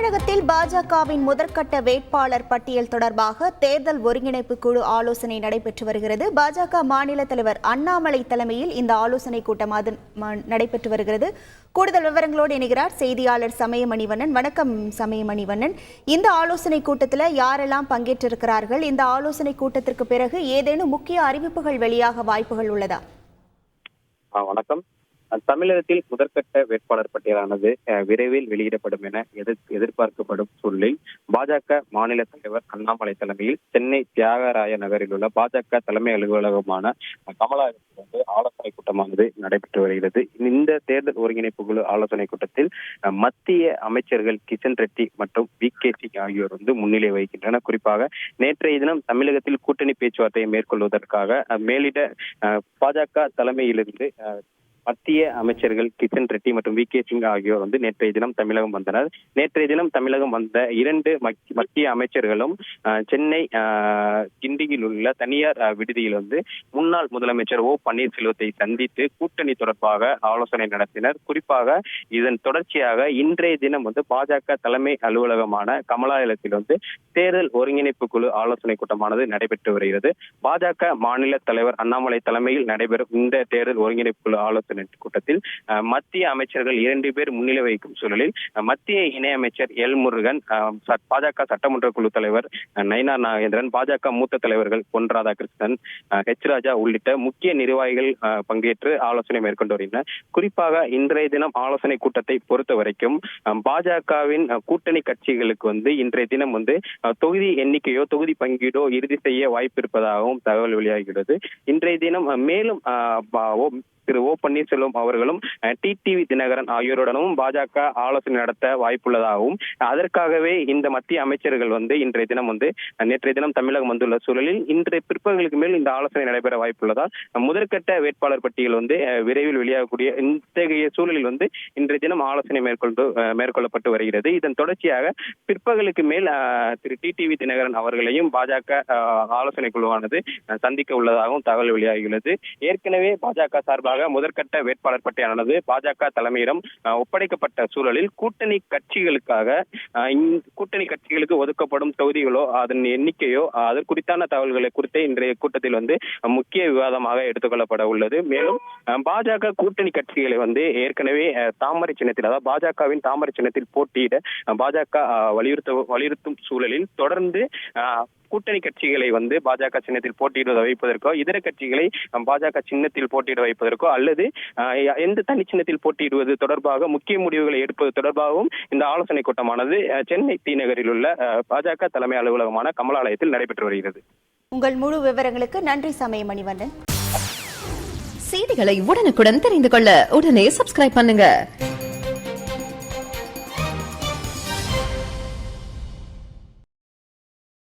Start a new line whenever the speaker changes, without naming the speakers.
தமிழகத்தில் பாஜகவின் முதற்கட்ட வேட்பாளர் பட்டியல் தொடர்பாக தேர்தல் ஒருங்கிணைப்பு குழு ஆலோசனை நடைபெற்று வருகிறது. பாஜக மாநில தலைவர் அண்ணாமலை தலைமையில் இந்த ஆலோசனை கூட்டம் நடைபெற்று வருகிறது. கூடுதல் விவரங்களோடு இணைகிறார் செய்தியாளர் சமயமணிவண்ணன். வணக்கம் சமயமணிவண்ணன். இந்த ஆலோசனை கூட்டத்தில் யாரெல்லாம் பங்கேற்றிருக்கிறார்கள்? இந்த ஆலோசனை கூட்டத்திற்கு பிறகு ஏதேனும் முக்கிய அறிவிப்புகள் வெளியாக வாய்ப்புகள் உள்ளதா?
வணக்கம். தமிழகத்தில் முதற்கட்ட வேட்பாளர் பட்டியலானது விரைவில் வெளியிடப்படும் என எதிர்பார்க்கப்படும் சூழலில் பாஜக மாநில தலைவர் அண்ணாமலை தலைமையில் சென்னை தியாகராய நகரில் உள்ள பாஜக தலைமை அலுவலகமான கமலாலயத்தில் ஆலோசனை கூட்டமானது நடைபெற்று வருகிறது. இந்த தேர்தல் ஒருங்கிணைப்பு குழு ஆலோசனை கூட்டத்தில் மத்திய அமைச்சர்கள் கிஷன் ரெட்டி மற்றும் வி.கே. சிங் ஆகியோர் முன்னிலை வகிக்கின்றனர். குறிப்பாக நேற்றைய தினம் தமிழகத்தில் கூட்டணி பேச்சுவார்த்தையை மேற்கொள்வதற்காக மேலிட பாஜக தலைமையிலிருந்து மத்திய அமைச்சர்கள் கிஷன் ரெட்டி மற்றும் வி.கே. சிங் ஆகியோர் நேற்றைய தினம் தமிழகம் வந்தனர். நேற்றைய தினம் தமிழகம் வந்த இரண்டு மத்திய அமைச்சர்களும் சென்னை கிண்டியில் உள்ள தனியார் விடுதியில் முன்னாள் முதலமைச்சர் ஓ பன்னீர்செல்வத்தை சந்தித்து கூட்டணி தொடர்பாக ஆலோசனை நடத்தினர். குறிப்பாக இதன் தொடர்ச்சியாக இன்றைய தினம் பாஜக தலைமை அலுவலகமான கமலாலயத்தில் தேர்தல் ஒருங்கிணைப்பு குழு ஆலோசனை கூட்டமானது நடைபெற்று வருகிறது. பாஜக மாநில தலைவர் அண்ணாமலை தலைமையில் நடைபெறும் இந்த தேர்தல் ஒருங்கிணைப்பு குழு ஆலோசனை கூட்டத்தில் மத்திய அமைச்சர்கள் 2 பேர் முன்னிலை வகிக்கும் சூழலில் மத்திய இணையமைச்சர் எல் முருகன், பாஜக சட்டமன்ற குழு தலைவர் நயினார் நாகேந்திரன், பாஜக மூத்த தலைவர்கள் பொன் ராதாகிருஷ்ணன், ஹெச் ராஜா உள்ளிட்ட முக்கிய நிர்வாகிகள் பங்கேற்று ஆலோசனை மேற்கொண்டு வருகின்றனர். குறிப்பாக இன்றைய தினம் ஆலோசனை கூட்டத்தை பொறுத்த வரைக்கும் பாஜகவின் கூட்டணி கட்சிகளுக்கு இன்றைய தினம் தொகுதி எண்ணிக்கையோ தொகுதி பங்கீடோ இறுதி செய்ய வாய்ப்பு இருப்பதாகவும் தகவல் வெளியாகிறது. இன்றைய தினம் மேலும் திரு ஓ பன்னீர்செல்வம் அவர்களும் டிடிவி தினகரன் ஆகியோருடனும் பாஜக ஆலோசனை நடத்த வாய்ப்புள்ளதாகவும் அதற்காகவே இந்த மத்திய அமைச்சர்கள் இன்றைய தினம் நேற்றைய தினம் தமிழகம் வந்துள்ள சூழலில் இன்றைய பிற்பகலுக்கு மேல் இந்த ஆலோசனை நடைபெற வாய்ப்புள்ளதால் முதற்கட்ட வேட்பாளர் பட்டியல் விரைவில் வெளியாகக்கூடிய இத்தகைய சூழலில் இன்றைய தினம் ஆலோசனை மேற்கொள்ளப்பட்டு வருகிறது. இதன் தொடர்ச்சியாக பிற்பகலுக்கு மேல் திரு டிடிவி தினகரன் அவர்களையும் பாஜக ஆலோசனை குழுவானது சந்திக்க உள்ளதாகவும் தகவல் வெளியாகியுள்ளது. ஏற்கனவே பாஜக சார்பாக முதற்கட்ட வேட்பாளர் பட்டியலானது பாஜக தலைமையிடம் ஒப்படைக்கப்பட்ட சூழலில் கூட்டணி கட்சிகளுக்கு ஒதுக்கப்படும் தொகுதிகளோ அதன் எண்ணிக்கையோ அது குறித்தான தகவல்களை குறித்து இன்றைய கூட்டத்தில் முக்கிய விவாதமாக எடுத்துக்கொள்ளப்பட உள்ளது. மேலும் பாஜக கூட்டணி கட்சிகளை ஏற்கனவே தாமரை சின்னத்தில், அதாவது பாஜகவின் தாமரை சின்னத்தில் போட்டியிட பாஜக வலியுறுத்தும் சூழலில் தொடர்ந்து கூட்டணி கட்சிகளை பாஜக சின்னத்தில் போட்டியிட வைப்பதற்கோ இதர கட்சிகளை பாஜக சின்னத்தில் போட்டியிட வைப்பதற்கோ அல்லது எந்த தனி சின்னத்தில் போட்டியிடுவது தொடர்பாக முக்கிய முடிவுகளை எடுப்பது தொடர்பாகவும் இந்த ஆலோசனை கூட்டமானது சென்னை தி நகரில் உள்ள பாஜக தலைமை அலுவலகமான கமலாலயத்தில் நடைபெற்று வருகிறது.
உங்கள் முழு விவரங்களுக்கு நன்றி சமயமணிவண்ணன்.
செய்திகளை உடனுக்குடன் தெரிந்து கொள்ள உடனே சப்ஸ்கிரைப் பண்ணுங்க.